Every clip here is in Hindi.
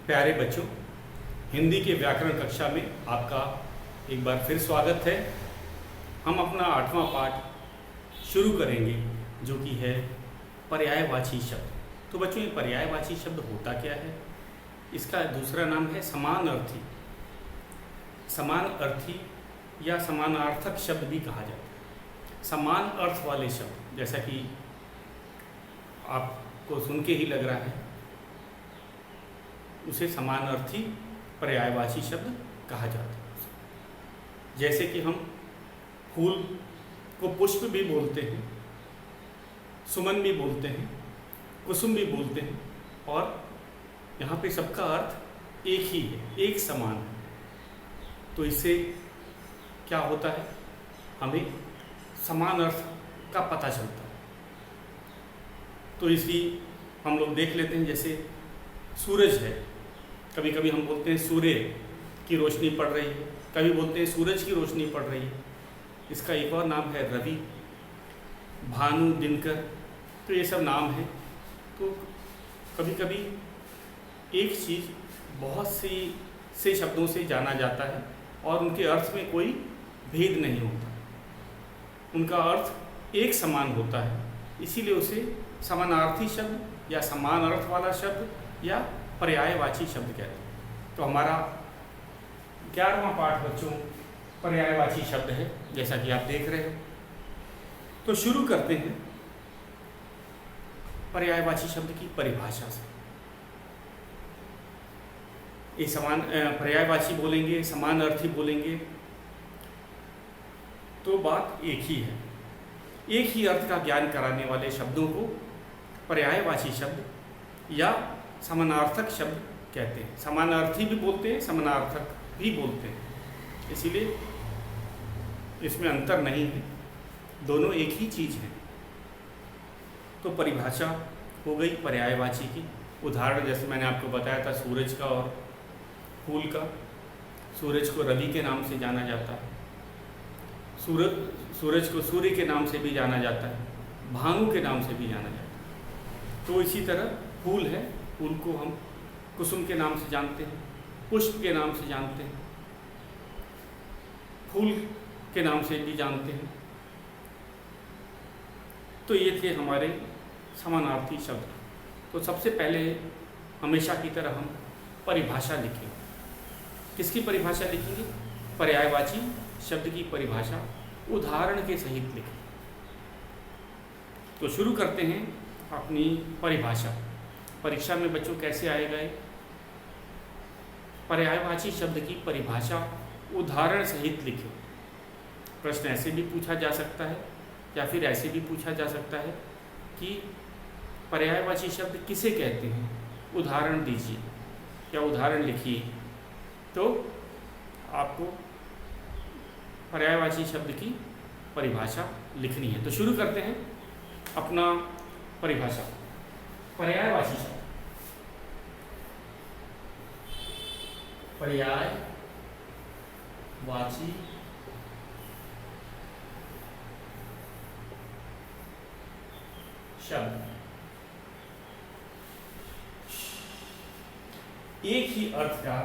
प्यारे बच्चों, हिंदी के व्याकरण कक्षा में आपका एक बार फिर स्वागत है। हम अपना 8वां पाठ शुरू करेंगे जो कि है पर्यायवाची शब्द। तो बच्चों, ये पर्यायवाची शब्द होता क्या है? इसका दूसरा नाम है समानार्थी। समानार्थी या समानार्थक शब्द भी कहा जाता है। समान अर्थ वाले शब्द, जैसा कि आपको सुन के ही लग रहा है, उसे समानार्थी पर्यायवाची शब्द कहा जाता है। जैसे कि हम फूल को पुष्प भी बोलते हैं, सुमन भी बोलते हैं, कुसुम भी बोलते हैं, और यहाँ पे सबका अर्थ एक ही है, एक समान है। तो इससे क्या होता है, हमें समान अर्थ का पता चलता है। तो इसी हम लोग देख लेते हैं। जैसे सूरज है, कभी कभी हम बोलते हैं सूर्य की रोशनी पड़ रही है, कभी बोलते हैं सूरज की रोशनी पड़ रही है। इसका एक और नाम है रवि, भानु, दिनकर। तो ये सब नाम हैं। तो कभी कभी एक चीज़ बहुत से शब्दों से जाना जाता है और उनके अर्थ में कोई भेद नहीं होता, उनका अर्थ एक समान होता है। इसीलिए उसे समानार्थी शब्द या समान अर्थ वाला शब्द या पर्यायवाची शब्द कहते हैं। तो हमारा 11वां पाठ बच्चों पर्यायवाची शब्द है, जैसा कि आप देख रहे हो। तो शुरू करते हैं पर्यायवाची शब्द की परिभाषा से। ये समान पर्यायवाची बोलेंगे, समान अर्थी बोलेंगे, तो बात एक ही है। एक ही अर्थ का ज्ञान कराने वाले शब्दों को पर्यायवाची शब्द या समानार्थक शब्द कहते हैं। समानार्थी भी बोलते हैं, समानार्थक भी बोलते हैं, इसीलिए इसमें अंतर नहीं है, दोनों एक ही चीज़ है। तो परिभाषा हो गई पर्यायवाची की। उदाहरण जैसे मैंने आपको बताया था सूरज का और फूल का। सूरज को रवि के नाम से जाना जाता है, सूरज को सूर्य के नाम से भी जाना जाता है, भानु के नाम से भी जाना जाता है। तो इसी तरह फूल है, फूल को हम कुसुम के नाम से जानते हैं, पुष्प के नाम से जानते हैं, फूल के नाम से भी जानते हैं। तो ये थे हमारे समानार्थी शब्द। तो सबसे पहले हमेशा की तरह हम परिभाषा लिखेंगे। किसकी परिभाषा लिखेंगे? पर्यायवाची शब्द की परिभाषा उदाहरण के सहित लिखें। तो शुरू करते हैं अपनी परिभाषा। परीक्षा में बच्चों कैसे आएगा? पर्यायवाची शब्द की परिभाषा उदाहरण सहित लिखें। प्रश्न ऐसे भी पूछा जा सकता है या फिर ऐसे भी पूछा जा सकता है कि पर्यायवाची शब्द किसे कहते हैं, उदाहरण दीजिए या उदाहरण लिखिए। तो आपको पर्यायवाची शब्द की परिभाषा लिखनी है। तो शुरू करते हैं अपना परिभाषा। पर्यायवाची शब्द, पर्यायवाची शब्द एक ही अर्थ का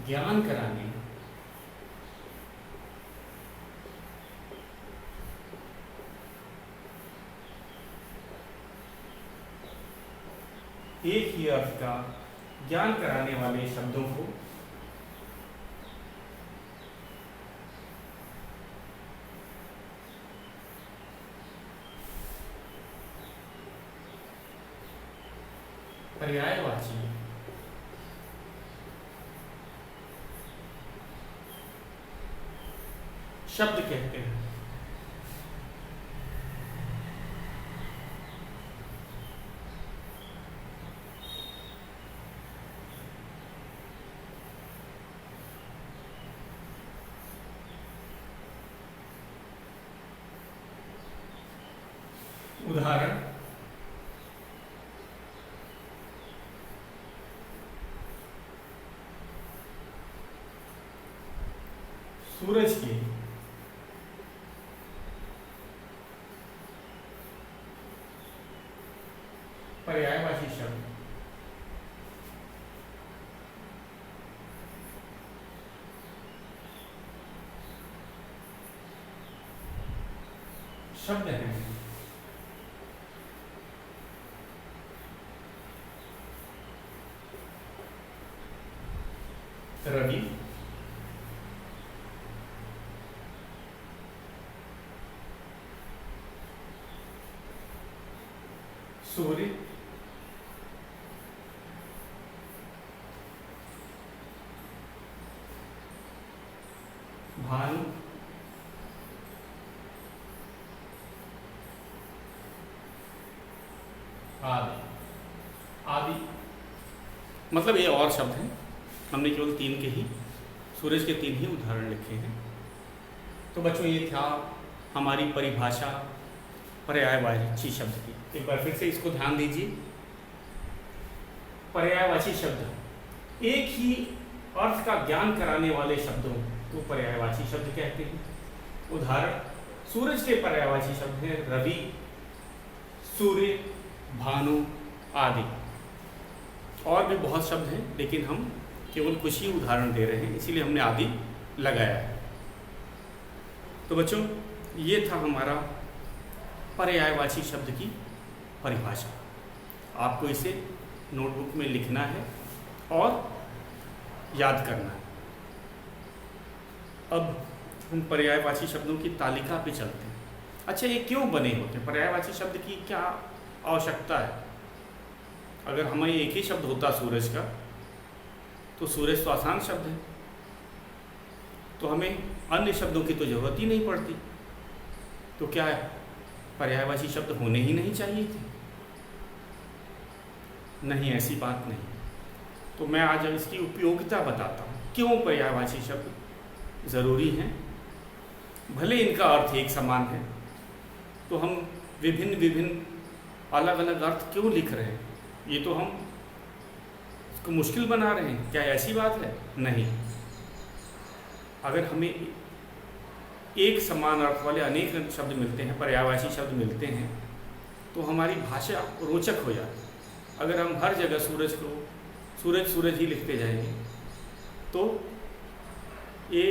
ज्ञान कराने एक ही अर्थ का ज्ञान कराने वाले शब्दों को पर्यायवाची शब्द कहते हैं। उदाहरण सूरज के पर्यायवाची शब्द शब्द हैं रवि, सूर्य, भानु, आदि। आदि मतलब ये और शब्द हैं, हमने केवल 3 के ही, सूरज के 3 ही उदाहरण लिखे हैं। तो बच्चों ये था हमारी परिभाषा पर्यायवाची शब्द की। एक बार फिर से इसको ध्यान दीजिए। पर्यायवाची शब्द एक ही अर्थ का ज्ञान कराने वाले शब्दों को पर्यायवाची शब्द कहते हैं। उदाहरण, सूरज के पर्यायवाची शब्द हैं रवि, सूर्य, भानु आदि। और भी बहुत शब्द हैं, लेकिन हम केवल कुछ ही उदाहरण दे रहे हैं, इसीलिए हमने आदि लगाया है। तो बच्चों ये था हमारा पर्यायवाची शब्द की परिभाषा। आपको इसे नोटबुक में लिखना है और याद करना है। अब हम पर्यायवाची शब्दों की तालिका पे चलते हैं। अच्छा, ये क्यों बने होते हैं? पर्यायवाची शब्द की क्या आवश्यकता है? अगर हमें एक ही शब्द होता सूरज का, तो सूरज तो आसान शब्द है, तो हमें अन्य शब्दों की तो जरूरत ही नहीं पड़ती। तो क्या है, पर्यायवाची शब्द होने ही नहीं चाहिए थे? नहीं, ऐसी बात नहीं। तो मैं आज इसकी उपयोगिता बताता हूँ, क्यों पर्यायवाची शब्द ज़रूरी हैं। भले इनका अर्थ एक समान है, तो हम विभिन्न अलग अलग अर्थ क्यों लिख रहे हैं? ये तो हम इसको मुश्किल बना रहे हैं। क्या ऐसी बात है? नहीं। अगर हमें एक समान अर्थ वाले अनेक शब्द मिलते हैं, पर्यायवाची शब्द मिलते हैं, तो हमारी भाषा रोचक हो जाती है। अगर हम हर जगह सूरज को सूरज ही लिखते जाएंगे, तो ये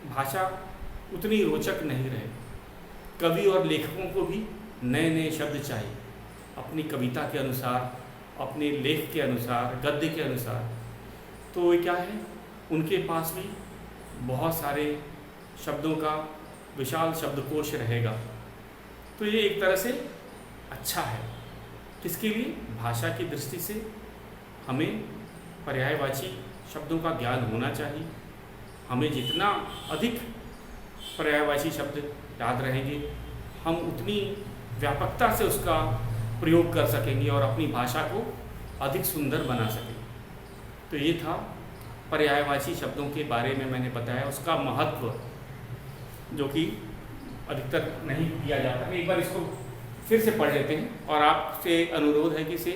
भाषा उतनी रोचक नहीं रहेगी। कवि और लेखकों को भी नए नए शब्द चाहिए, अपनी कविता के अनुसार, अपने लेख के अनुसार, गद्य के अनुसार। तो ये क्या है, उनके पास भी बहुत सारे शब्दों का विशाल शब्दकोश रहेगा। तो ये एक तरह से अच्छा है। किसके लिए? भाषा की दृष्टि से हमें पर्यायवाची शब्दों का ज्ञान होना चाहिए। हमें जितना अधिक पर्यायवाची शब्द याद रहेंगे, हम उतनी व्यापकता से उसका प्रयोग कर सकेंगे और अपनी भाषा को अधिक सुंदर बना सकेंगे। तो ये था पर्यायवाची शब्दों के बारे में मैंने बताया, उसका महत्व जो कि अधिकतर नहीं किया जाता। एक बार इसको फिर से पढ़ लेते हैं और आपसे अनुरोध है कि इसे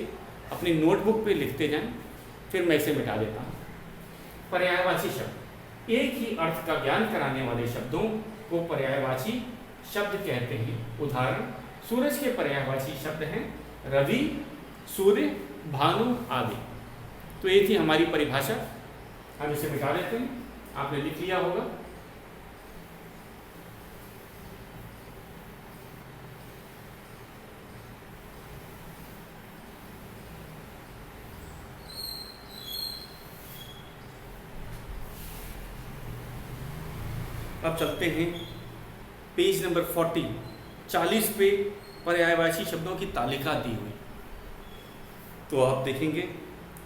अपनी नोटबुक पे लिखते जाएं, फिर मैं इसे मिटा देता हूँ। पर्यायवाची शब्द एक ही अर्थ का ज्ञान कराने वाले शब्दों को पर्यायवाची शब्द कहते हैं। उदाहरण, सूरज के पर्यायवाची शब्द हैं रवि, सूर्य, भानु आदि। तो ये थी हमारी परिभाषा। हम इसे मिटा देते हैं, आपने लिख लिया होगा। अब चलते हैं पेज नंबर 40 पे पर्यायवाची शब्दों की तालिका दी हुई। तो आप देखेंगे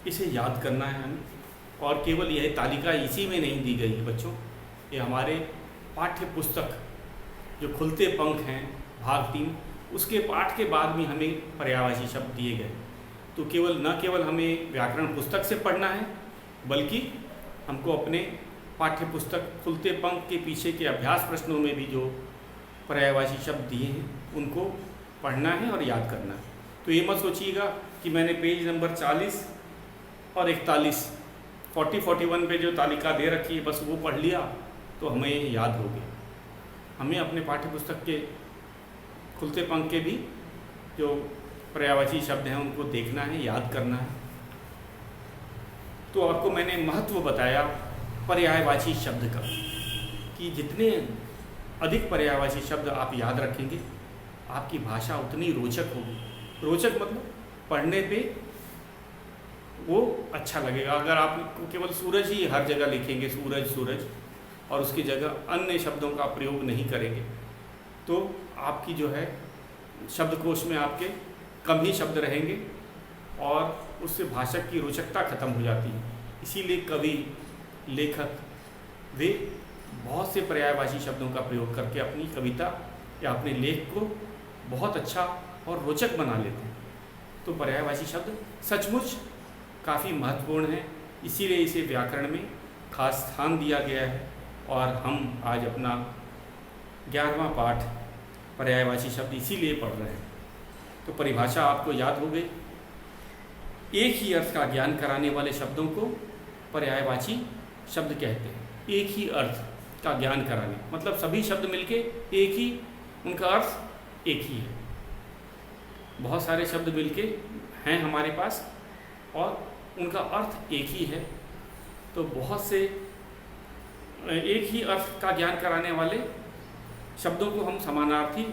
इसे याद करना है हमें, और केवल यह तालिका इसी में नहीं दी गई है बच्चों, ये हमारे पाठ्य पुस्तक जो खुलते पंख हैं भाग 3, उसके पाठ के बाद भी हमें पर्यायवाची शब्द दिए गए। तो न केवल हमें व्याकरण पुस्तक से पढ़ना है, बल्कि हमको अपने पाठ्य पुस्तक खुलते पंख के पीछे के अभ्यास प्रश्नों में भी जो पर्यायवाची शब्द दिए हैं उनको पढ़ना है और याद करना है। तो ये मत सोचिएगा कि मैंने पेज नंबर 40 और 41 40-41 पे जो तालिका दे रखी है बस वो पढ़ लिया तो हमें ये याद हो गया। हमें अपने पाठ्य पुस्तक के खुलते पंख के भी जो पर्यायवाची शब्द हैं उनको देखना है, याद करना है। तो आपको मैंने महत्व बताया पर्यायवाची शब्द का, कि जितने अधिक पर्यायवाची शब्द आप याद रखेंगे आपकी भाषा उतनी रोचक होगी। रोचक मतलब पढ़ने पे वो अच्छा लगेगा। अगर आप केवल सूरज ही हर जगह लिखेंगे, सूरज सूरज, और उसकी जगह अन्य शब्दों का प्रयोग नहीं करेंगे, तो आपकी जो है शब्दकोश में आपके कम ही शब्द रहेंगे और उससे भाषा की रोचकता खत्म हो जाती है। इसीलिए कवि, लेखक वे बहुत से पर्यायवाची शब्दों का प्रयोग करके अपनी कविता या अपने लेख को बहुत अच्छा और रोचक बना लेते हैं। तो पर्यायवाची शब्द सचमुच काफ़ी महत्वपूर्ण है, इसीलिए इसे व्याकरण में खास स्थान दिया गया है। और हम आज अपना 11वां पाठ पर्यायवाची शब्द इसीलिए पढ़ रहे हैं। तो परिभाषा आपको याद हो गई। एक ही अर्थ का ज्ञान कराने वाले शब्दों को पर्यायवाची शब्द कहते हैं। एक ही अर्थ का ज्ञान कराने मतलब सभी शब्द मिलके एक ही, उनका अर्थ एक ही है। बहुत सारे शब्द मिलके हैं हमारे पास और उनका अर्थ एक ही है। तो बहुत से एक ही अर्थ का ज्ञान कराने वाले शब्दों को हम समानार्थी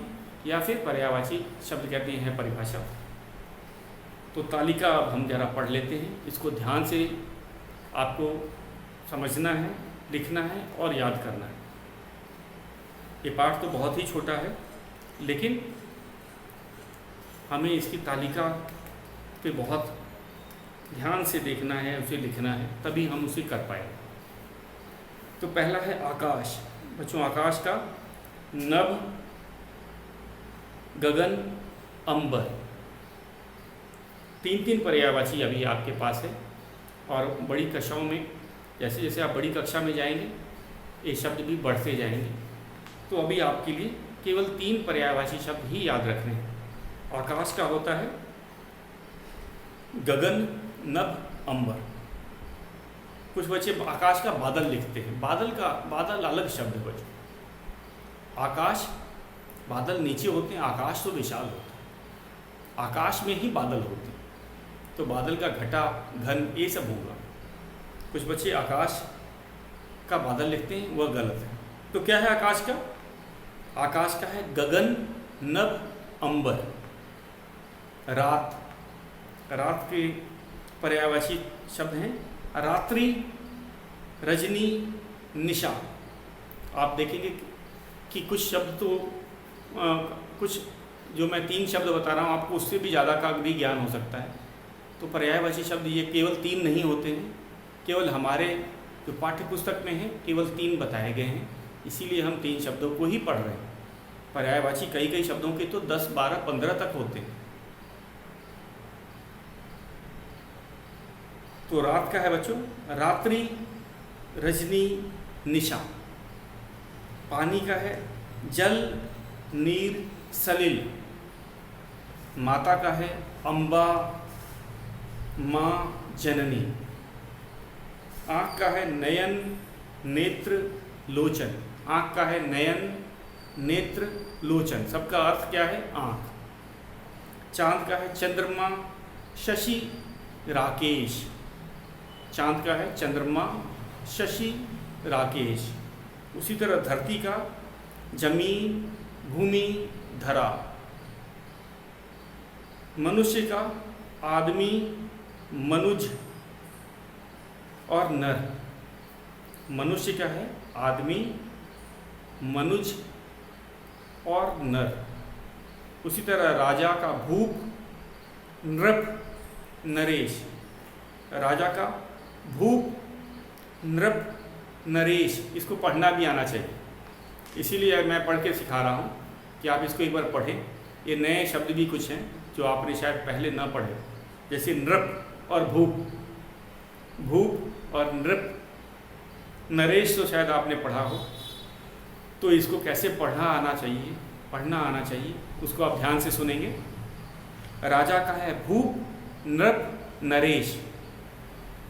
या फिर पर्यायवाची शब्द कहते हैं परिभाषा। तो तालिका अब हम जरा पढ़ लेते हैं। इसको ध्यान से आपको समझना है, लिखना है और याद करना है। ये पाठ तो बहुत ही छोटा है, लेकिन हमें इसकी तालिका पे बहुत ध्यान से देखना है, उसे लिखना है, तभी हम उसे कर पाएंगे। तो पहला है आकाश। बच्चों, आकाश का नभ, गगन, अंबर, तीन पर्यायवाची अभी आपके पास है। और बड़ी कक्षाओं में जैसे जैसे आप बड़ी कक्षा में जाएंगे ये शब्द भी बढ़ते जाएंगे। तो अभी आपके लिए केवल 3 पर्यायवाची शब्द ही याद रखने हैं। आकाश का होता है गगन, नभ, अंबर। कुछ बच्चे आकाश का बादल लिखते हैं। बादल अलग शब्द है बच्चों। आकाश, बादल नीचे होते हैं, आकाश तो विशाल होता है। आकाश में ही बादल होते हैं, तो बादल का घटा, घन, ये सब होगा। कुछ बच्चे आकाश का बादल लिखते हैं, वह गलत है। तो क्या है आकाश का? आकाश का है गगन, नभ, अंबर। रात, रात के पर्यायवाची शब्द हैं रात्रि, रजनी, निशा। आप देखेंगे कि कुछ शब्द तो कुछ जो मैं 3 शब्द बता रहा हूँ आपको उससे भी ज़्यादा का भी ज्ञान हो सकता है। तो पर्यायवाची शब्द ये केवल 3 नहीं होते हैं, केवल हमारे जो पाठ्य पुस्तक में है केवल 3 बताए गए हैं, इसीलिए हम 3 शब्दों को ही पढ़ रहे हैं। पर्यायवाची कई शब्दों के तो 10, 12, 15 तक होते हैं। तो रात का है बच्चों रात्रि, रजनी, निशा। पानी का है जल, नीर, सलिल। माता का है अम्बा, माँ, जननी। आँख का है नयन, नेत्र, लोचन। आँख का है नयन, नेत्र, लोचन। सबका अर्थ क्या है? आँख। चांद का है चंद्रमा, शशि, राकेश। चांद का है चंद्रमा, शशि, राकेश। उसी तरह धरती का जमीन, भूमि, धरा। मनुष्य का आदमी, मनुज और नर। मनुष्य का है आदमी, मनुज और नर। उसी तरह राजा का भूप, नृप, नरेश। राजा का भूप, नृप, नरेश। इसको पढ़ना भी आना चाहिए, इसीलिए मैं पढ़ के सिखा रहा हूँ कि आप इसको एक बार पढ़ें। ये नए शब्द भी कुछ हैं जो आपने शायद पहले ना पढ़े, जैसे नृप और भूप। भूप और नृप, नरेश तो शायद आपने पढ़ा हो। तो इसको कैसे पढ़ना आना चाहिए, उसको आप ध्यान से सुनेंगे। राजा का है भूप, नृप, नरेश।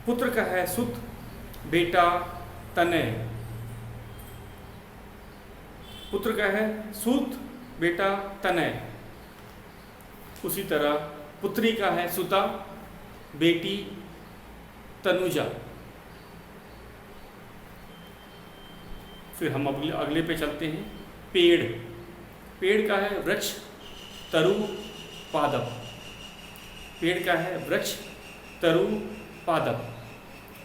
पुत्र का है सुत, बेटा, तनय। पुत्र का है सुत, बेटा तनय। उसी तरह पुत्री का है सुता, बेटी तनुजा। फिर हम अगले पे चलते हैं। पेड़, पेड़ का है वृक्ष, तरु, पादप। पेड़ का है वृक्ष, तरु, पादप।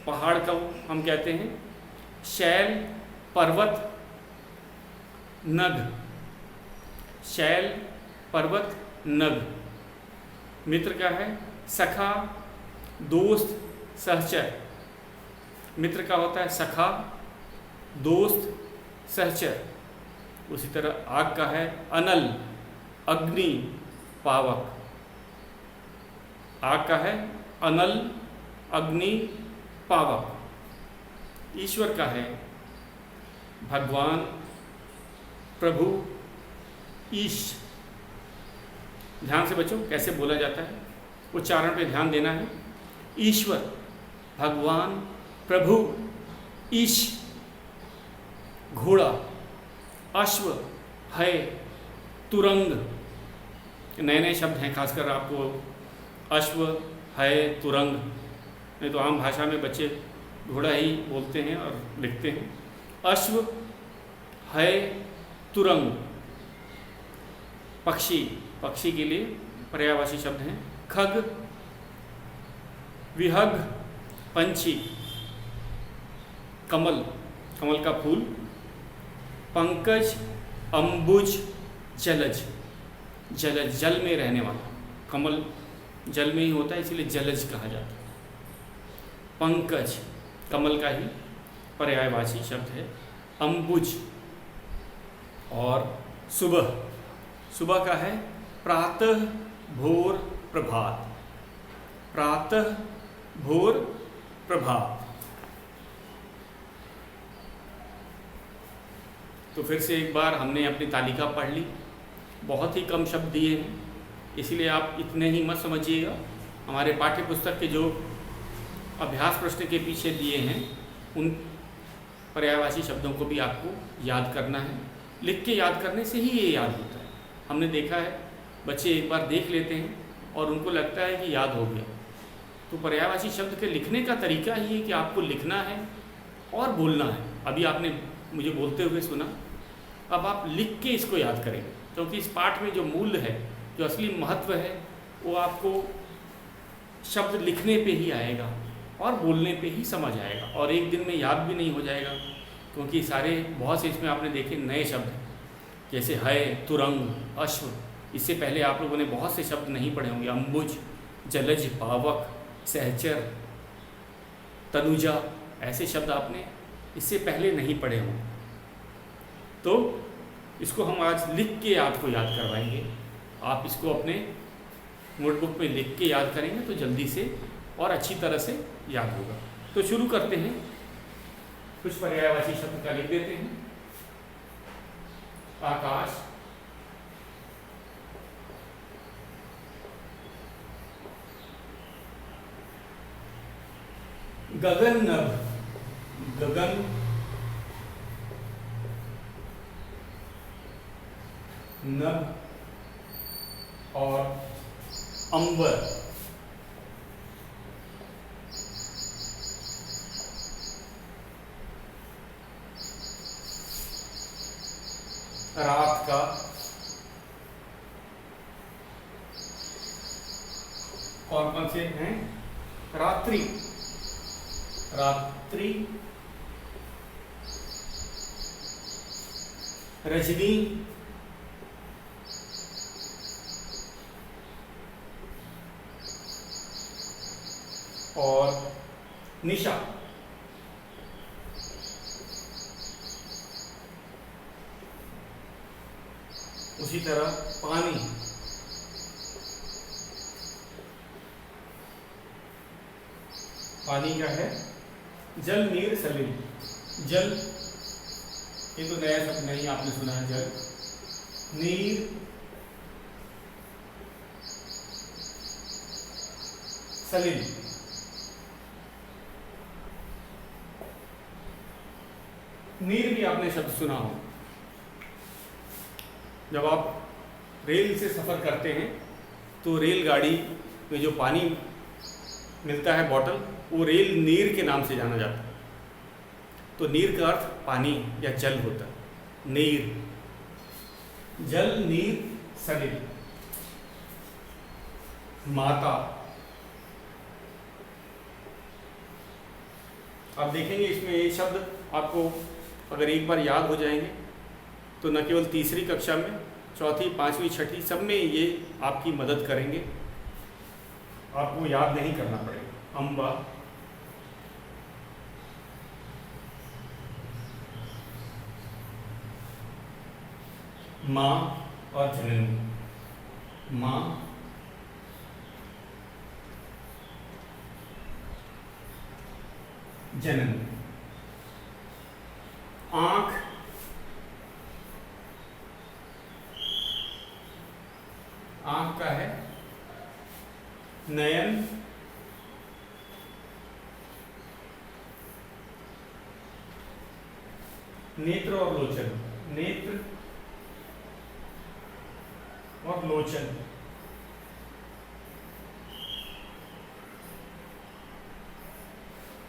पहाड़ का हम कहते हैं शैल, पर्वत, नग। शैल, पर्वत, नग। मित्र का है सखा, दोस्त, सहचर। मित्र का होता है सखा, दोस्त, सहचर। उसी तरह आग का है अनल, अग्नि, पावक। आग का है अनल, अग्नि, पावक। ईश्वर का है भगवान, प्रभु, ईश। ध्यान से बच्चों कैसे बोला जाता है, उच्चारण पे ध्यान देना है। ईश्वर, भगवान, प्रभु, ईश। घोड़ा, अश्व, है, तुरंग। नए नए शब्द हैं, खासकर आपको अश्व, है, तुरंग। नहीं तो आम भाषा में बच्चे घोड़ा ही बोलते हैं और लिखते हैं। अश्व, है, तुरंग। पक्षी, पक्षी के लिए पर्यायवाची शब्द हैं खग, विहग, पंछी। कमल, कमल का फूल। पंकज, अंबुज, जलज। जलज, जल में रहने वाला। कमल जल में ही होता है, इसलिए जलज कहा जाता है। पंकज कमल का ही पर्यायवाची शब्द है। अंबुज। और सुबह, सुबह का है प्रातः, भोर, प्रभात। प्रातः, भोर, प्रभात। तो फिर से एक बार हमने अपनी तालिका पढ़ ली। बहुत ही कम शब्द दिए हैं, इसलिए आप इतने ही मत समझिएगा। हमारे पाठ्य पुस्तक के जो अभ्यास प्रश्न के पीछे दिए हैं उन पर्यायवाची शब्दों को भी आपको याद करना है। लिख के याद करने से ही ये याद होता है। हमने देखा है बच्चे एक बार देख लेते हैं और उनको लगता है कि याद हो गया। तो पर्यायवाची शब्द के लिखने का तरीका ही है कि आपको लिखना है और बोलना है। अभी आपने मुझे बोलते हुए सुना, अब आप लिख के इसको याद करेंगे, क्योंकि इस पाठ में जो मूल्य है, जो असली महत्व है, वो आपको शब्द लिखने पे ही आएगा और बोलने पे ही समझ आएगा। और एक दिन में याद भी नहीं हो जाएगा, क्योंकि सारे बहुत से इसमें आपने देखे नए शब्द हैं, जैसे है, तुरंग, अश्व। इससे पहले आप लोगों ने बहुत से शब्द नहीं पढ़े होंगे। अंबुज, जलज, पावक, सहचर, तनुजा। ऐसे शब्द आपने इससे पहले नहीं पढ़े होंगे। तो इसको हम आज लिख के आपको याद करवाएंगे। आप इसको अपने नोटबुक में लिख के याद करेंगे तो जल्दी से और अच्छी तरह से याद होगा। तो शुरू करते हैं। कुछ पर्यायवाची शब्द का लिख देते हैं। आकाश, गगन नभ, गगन, नभ और अंबर। रात का, कौन कौन से हैं? रात्रि, रात्रि, रजनी, और निशा। उसी तरह पानी, पानी का है जल, नीर, सलिल। जल, ये तो नया शब्द नहीं आपने सुना है। जल, नीर, सलिल। नीर भी आपने शब्द सुना हो। जब आप रेल से सफ़र करते हैं तो रेलगाड़ी में जो पानी मिलता है बॉटल, वो रेल नीर के नाम से जाना जाता है। तो नीर का अर्थ पानी या जल होता है। नीर, जल, नीर, सलिल। माता, आप देखेंगे इसमें ये शब्द आपको अगर एक बार याद हो जाएंगे तो न केवल तीसरी कक्षा में, चौथी, पांचवी, छठी सब में ये आपकी मदद करेंगे, आपको याद नहीं करना पड़ेगा। अम्बा, माँ और जननी। माँ, जननी। आँख, आँख का है नयन, नेत्र और लोचन। नेत्र और लोचन।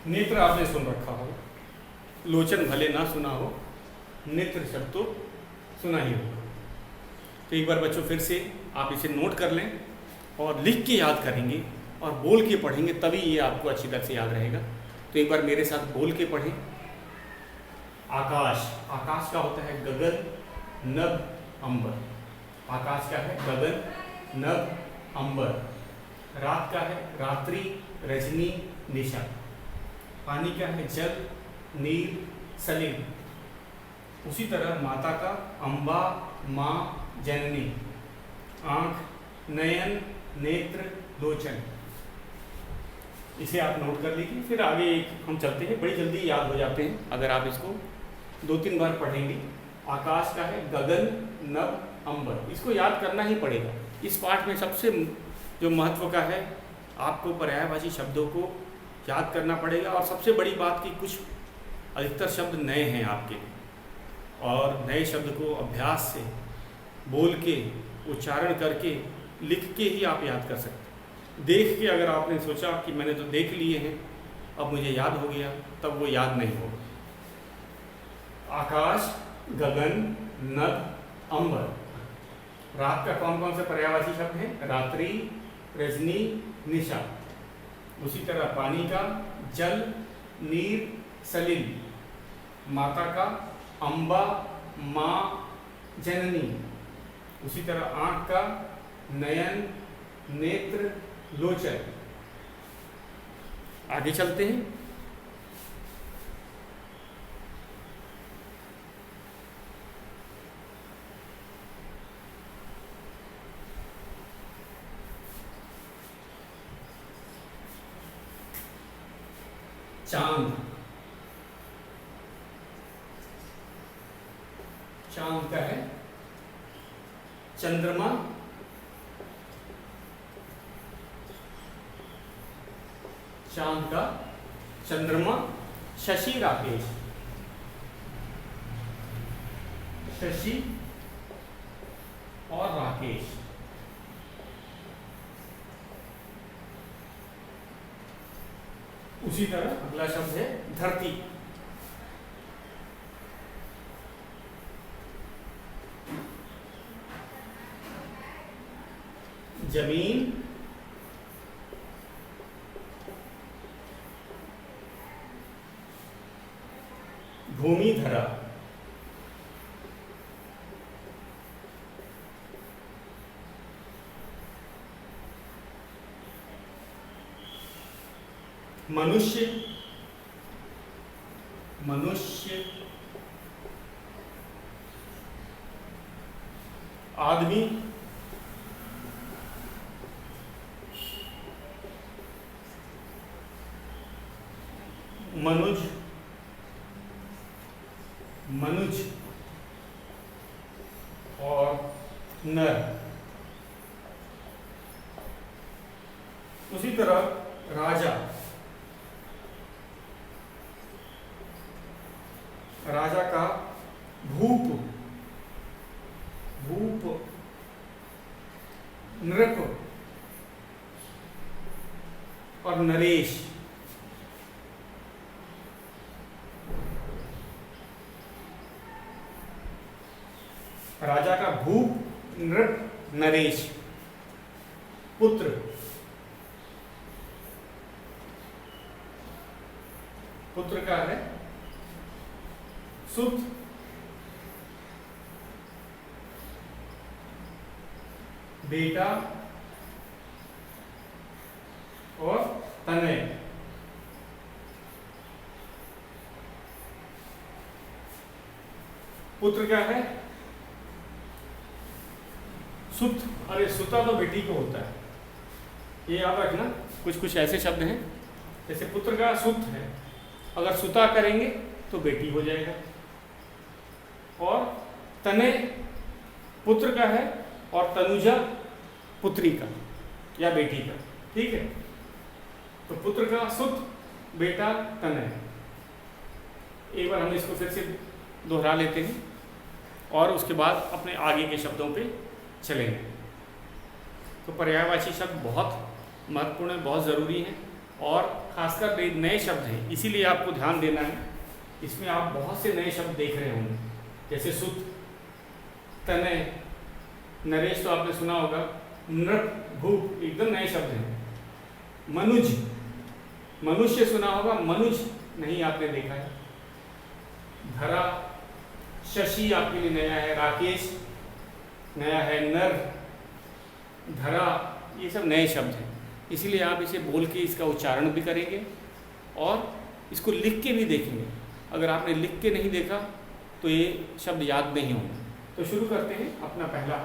नेत्र आपने सुन रखा हो, लोचन भले ना सुना हो, नेत्र शब्द तो सुना ही होगा। तो एक बार बच्चों फिर से आप इसे नोट कर लें और लिख के याद करेंगे और बोल के पढ़ेंगे, तभी ये आपको अच्छी तरह से याद रहेगा। तो एक बार मेरे साथ बोल के पढ़ें। आकाश, आकाश का होता है गगन, नभ, अंबर। आकाश का है गगन, नभ, अंबर। रात का है रात्रि, रजनी, निशा। पानी का है जल, नीर, सलिल। उसी तरह माता का अम्बा, माँ, जननी। आँख, नयन, नेत्र, लोचन। इसे आप नोट कर लीजिए। फिर आगे एक हम चलते हैं, बड़ी जल्दी याद हो जाते हैं अगर आप इसको 2-3 बार पढ़ेंगे। आकाश का है गगन, नभ, अंबर। इसको याद करना ही पड़ेगा। इस पाठ में सबसे जो महत्व का है, आपको पर्यायवाची शब्दों को याद करना पड़ेगा। और सबसे बड़ी बात कि कुछ अधिकतर शब्द नए हैं आपके लिए, और नए शब्द को अभ्यास से, बोल के, उच्चारण करके, लिख के ही आप याद कर सकते हैं। देख के अगर आपने सोचा कि मैंने तो देख लिए हैं, अब मुझे याद हो गया, तब वो याद नहीं होगा। आकाश, गगन, नभ, अंबर। रात का कौन कौन से पर्यायवाची शब्द हैं? रात्रि, रजनी, निशा। उसी तरह पानी का जल, नीर, सलिल। माता का अम्बा, माँ, जननी। उसी तरह आँख का नयन, नेत्र, लोचन। आगे चलते हैं। चांद, चांद का है चंद्रमा, चांद का चंद्रमा। शशि, राकेश। शशि और राकेश। उसी तरह अगला शब्द है धरती। जमीन, भूमि, धरा। मनुष्य, मनुष्य। आदमी, मनुज, मनुज और नर। उसी तरह राजा, राजा का भूप, भूप नृप और नरेश। राजा का भूप, नृप, नरेश। पुत्र, पुत्र का है सुत, बेटा और तनय। पुत्र क्या है? सुत। अरे सुता तो बेटी को होता है, ये याद रखना। कुछ कुछ ऐसे शब्द हैं, जैसे पुत्र का सुत है, अगर सुता करेंगे तो बेटी हो जाएगा। और तनय पुत्र का है और तनुजा पुत्री का या बेटी का। ठीक है, तो पुत्र का सुत, बेटा, तनय। एक बार हम इसको फिर से दोहरा लेते हैं और उसके बाद अपने आगे के शब्दों पे चलेंगे। तो पर्यायवाची शब्द बहुत महत्वपूर्ण है, बहुत ज़रूरी है, और खासकर नए शब्द हैं, इसीलिए आपको ध्यान देना है। इसमें आप बहुत से नए शब्द देख रहे होंगे, जैसे सुत, तनय, नरेश तो आपने सुना होगा, नृप, भूप, एकदम नए शब्द हैं। मनुज, मनुष्य सुना होगा, मनुज नहीं आपने देखा है। धरा, शशि आपके लिए नया है, राकेश नया है, नर, धरा, ये सब नए शब्द हैं। इसीलिए आप इसे बोल के इसका उच्चारण भी करेंगे और इसको लिख के भी देखेंगे। अगर आपने लिख के नहीं देखा तो ये शब्द याद नहीं होंगे। तो शुरू करते हैं अपना पहला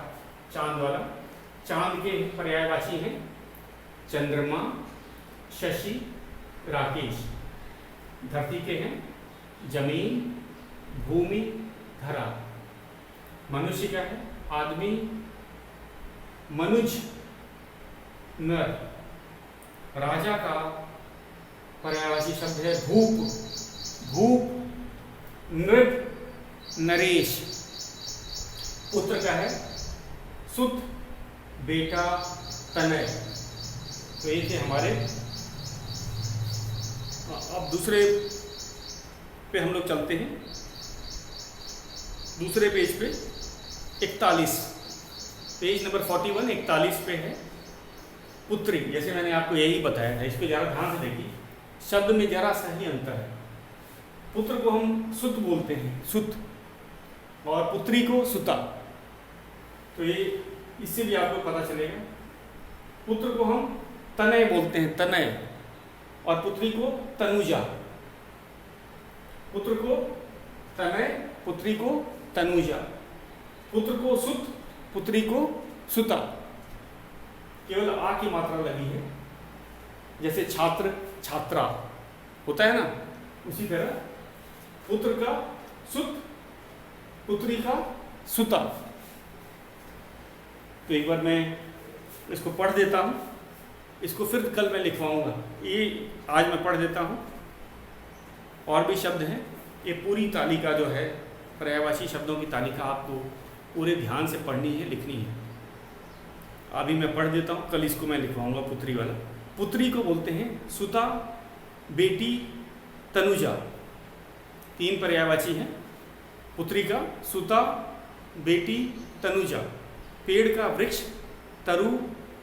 चांद वाला। चांद के पर्यायवाची हैं चंद्रमा, शशि, राकेश। धरती के हैं जमीन, भूमि, धरा। मनुष्य का है आदमी, मनुज, नर। राजा का पर्यायवाची शब्द है भूप, भूप, नृप, नरेश। पुत्र का है सुत, बेटा, तनय। तो ये थे हमारे। अब दूसरे पे हम लोग चलते हैं। दूसरे पेज पे 41, पेज नंबर 41, 41 पे है पुत्री। जैसे मैंने आपको यही बताया था, इस पे ज़रा ध्यान से देखिए, शब्द में जरा सा ही अंतर है। पुत्र को हम सुत बोलते हैं, सुत, और पुत्री को सुता। तो ये इससे भी आपको पता चलेगा। पुत्र को हम तनय बोलते हैं, तनय, और पुत्री को तनुजा। पुत्र को तनय, पुत्री को तनुजा। पुत्र को सुत, पुत्री को सुता। केवल आ की मात्रा लगी है, जैसे छात्र, छात्रा होता है ना, उसी तरह पुत्र का सुत, पुत्री का सुता। तो एक बार मैं इसको पढ़ देता हूँ, इसको फिर कल मैं लिखवाऊंगा। ये आज मैं पढ़ देता हूँ। और भी शब्द हैं, ये पूरी तालिका जो है पर्यायवाची शब्दों की तालिका आपको पूरे ध्यान से पढ़नी है, लिखनी है। अभी मैं पढ़ देता हूँ, कल इसको मैं लिखवाऊंगा पुत्री वाला। पुत्री को बोलते हैं सुता, बेटी, तनुजा। 3 पर्यायवाची हैं पुत्री का, सुता, बेटी, तनुजा। पेड़ का वृक्ष, तरु,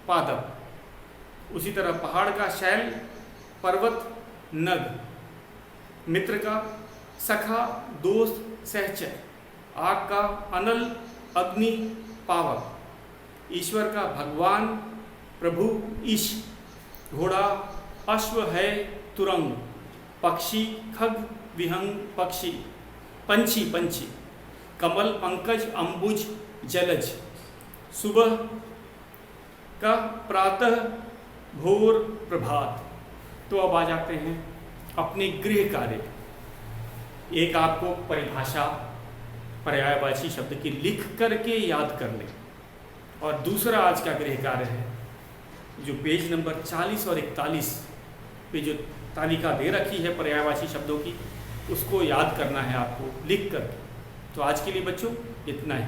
पादप। उसी तरह पहाड़ का शैल, पर्वत, नग। मित्र का सखा, दोस्त, सहचर। आग का अनल, अग्नि, पावक। ईश्वर का भगवान, प्रभु, ईश। घोड़ा, अश्व है, तुरंग। पक्षी, खग, विहंग, पक्षी। पंछी, पंछी। कमल, पंकज, अंबुज, जलज। सुबह का प्रातः, भोर, प्रभात। तो अब आ जाते हैं अपने गृह कार्य। एक आपको परिभाषा पर्यायवाची शब्द की लिख करके याद कर लें, और दूसरा आज का गृह कार्य है जो पेज नंबर 40 और 41 पे जो तालिका दे रखी है पर्यायवाची शब्दों की, उसको याद करना है आपको लिख कर। तो आज के लिए बच्चों इतना ही।